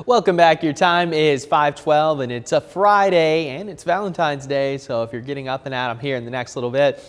Welcome back. Your time is 5:12 and it's a Friday and it's Valentine's Day. So if you're getting up and out, I'm here in the next little bit.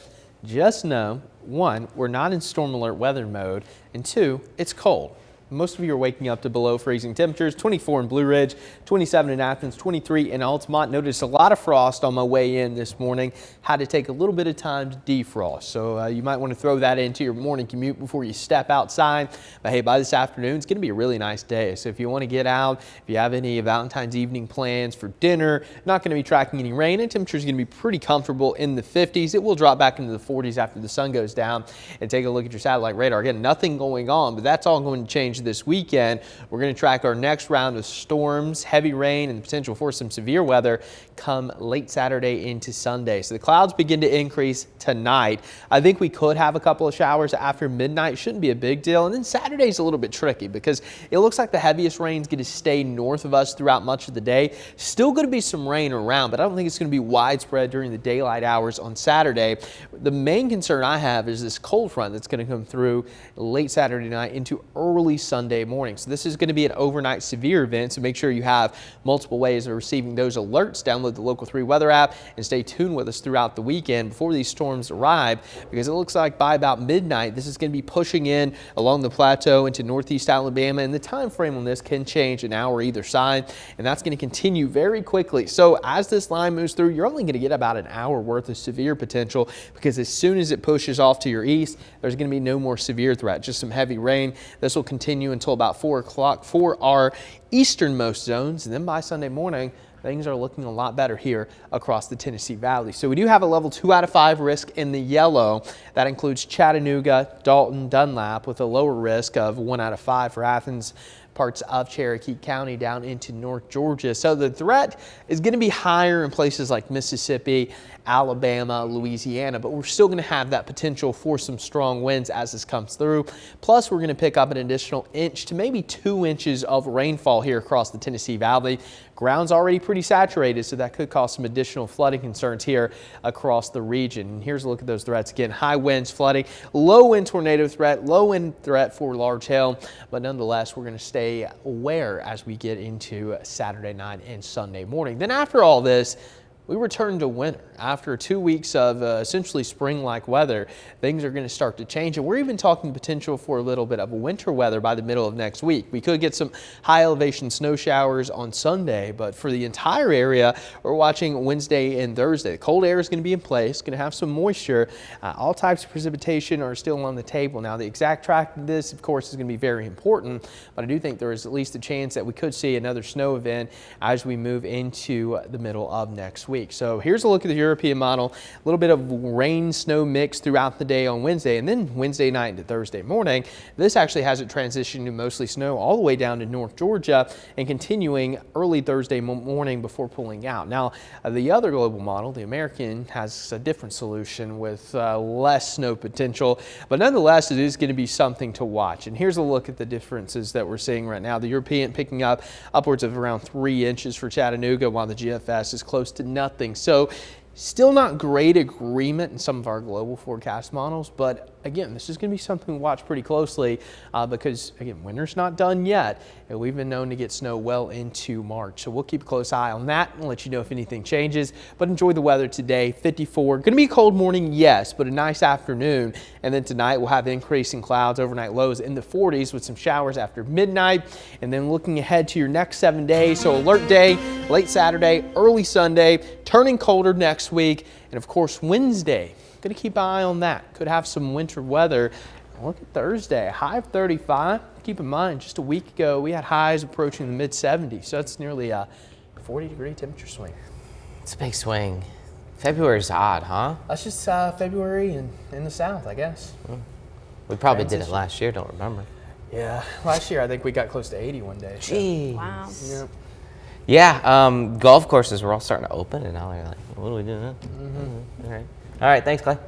Just know, one, we're not in storm alert weather mode, and two, it's cold. Most of you are waking up to below freezing temperatures. 24 in Blue Ridge, 27 in Athens, 23 in Altamont. Noticed a lot of frost on my way in this morning. Had to take a little bit of time to defrost. So you might want to throw that into your morning commute before you step outside. But hey, by this afternoon, it's going to be a really nice day. So if you want to get out, if you have any Valentine's evening plans for dinner, not going to be tracking any rain, and temperatures going to be pretty comfortable in the 50s. It will drop back into the 40s after the sun goes down. And take a look at your satellite radar. Again, nothing going on, but that's all going to change this weekend. We're going to track our next round of storms, heavy rain, and the potential for some severe weather come late Saturday into Sunday. So the clouds begin to increase tonight. I think we could have a couple of showers after midnight. Shouldn't be a big deal. And then Saturday's a little bit tricky because it looks like the heaviest rain's going to stay north of us throughout much of the day. Still going to be some rain around, but I don't think it's going to be widespread during the daylight hours on Saturday. The main concern I have is this cold front that's going to come through late Saturday night into early Sunday morning. So this is going to be an overnight severe event, so make sure you have multiple ways of receiving those alerts. Download the Local 3 weather app and stay tuned with us throughout the weekend before these storms arrive, because it looks like by about midnight this is going to be pushing in along the plateau into northeast Alabama, and the time frame on this can change an hour either side, and that's going to continue very quickly. So as this line moves through, you're only going to get about an hour worth of severe potential, because as soon as it pushes off to your east, there's going to be no more severe threat, just some heavy rain. This will continue until about 4 o'clock for our easternmost zones, and then by Sunday morning things are looking a lot better here across the Tennessee Valley. So we do have a level 2 out of 5 risk in the yellow. That includes Chattanooga, Dalton, Dunlap, with a lower risk of 1 out of 5 for Athens, parts of Cherokee County down into North Georgia. So the threat is going to be higher in places like Mississippi, Alabama, Louisiana, but we're still going to have that potential for some strong winds as this comes through. Plus, we're going to pick up an additional inch to maybe 2 inches of rainfall here across the Tennessee Valley. Ground's already pretty saturated, so that could cause some additional flooding concerns here across the region. And here's a look at those threats again. High winds, flooding, low wind tornado threat, low wind threat for large hail, but nonetheless, we're going to stay aware as we get into Saturday night and Sunday morning. Then after all this, we return to winter. After 2 weeks of essentially spring-like weather, things are going to start to change, and we're even talking potential for a little bit of winter weather by the middle of next week. We could get some high-elevation snow showers on Sunday, but for the entire area, we're watching Wednesday and Thursday. The cold air is going to be in place, going to have some moisture. All types of precipitation are still on the table. Now, the exact track of this, of course, is going to be very important, but I do think there is at least a chance that we could see another snow event as we move into the middle of next week. So here's a look at the European model. A little bit of rain snow mix throughout the day on Wednesday, and then Wednesday night into Thursday morning. This actually has it transitioned to mostly snow all the way down to North Georgia and continuing early Thursday morning before pulling out. Now, the other global model, the American, has a different solution with less snow potential, but nonetheless, it is going to be something to watch. And here's a look at the differences that we're seeing right now. The European picking up upwards of around 3 inches for Chattanooga, while the GFS is close to nothing. So still not great agreement in some of our global forecast models, but again, this is going to be something to watch pretty closely because, again, winter's not done yet, and we've been known to get snow well into March. So we'll keep a close eye on that and let you know if anything changes. But enjoy the weather today. 54. Going to be a cold morning, yes, but a nice afternoon. And then tonight we'll have increasing clouds, overnight lows in the 40s with some showers after midnight. And then looking ahead to your next 7 days, so alert day, late Saturday, early Sunday, turning colder next week, and of course Wednesday. Going to keep an eye on that. Could have some winter weather. Look at Thursday, high of 35. Keep in mind, just a week ago, we had highs approaching the mid-70s, so it's nearly a 40-degree temperature swing. It's a big swing. February's odd, huh? That's just February in the South, I guess. We probably did it last year, don't remember. Yeah, last year I think we got close to 80 one day. So. Gee. Wow. Yeah. Yeah, golf courses were all starting to open, and now they're like, what do we do now? All right, thanks, Clay.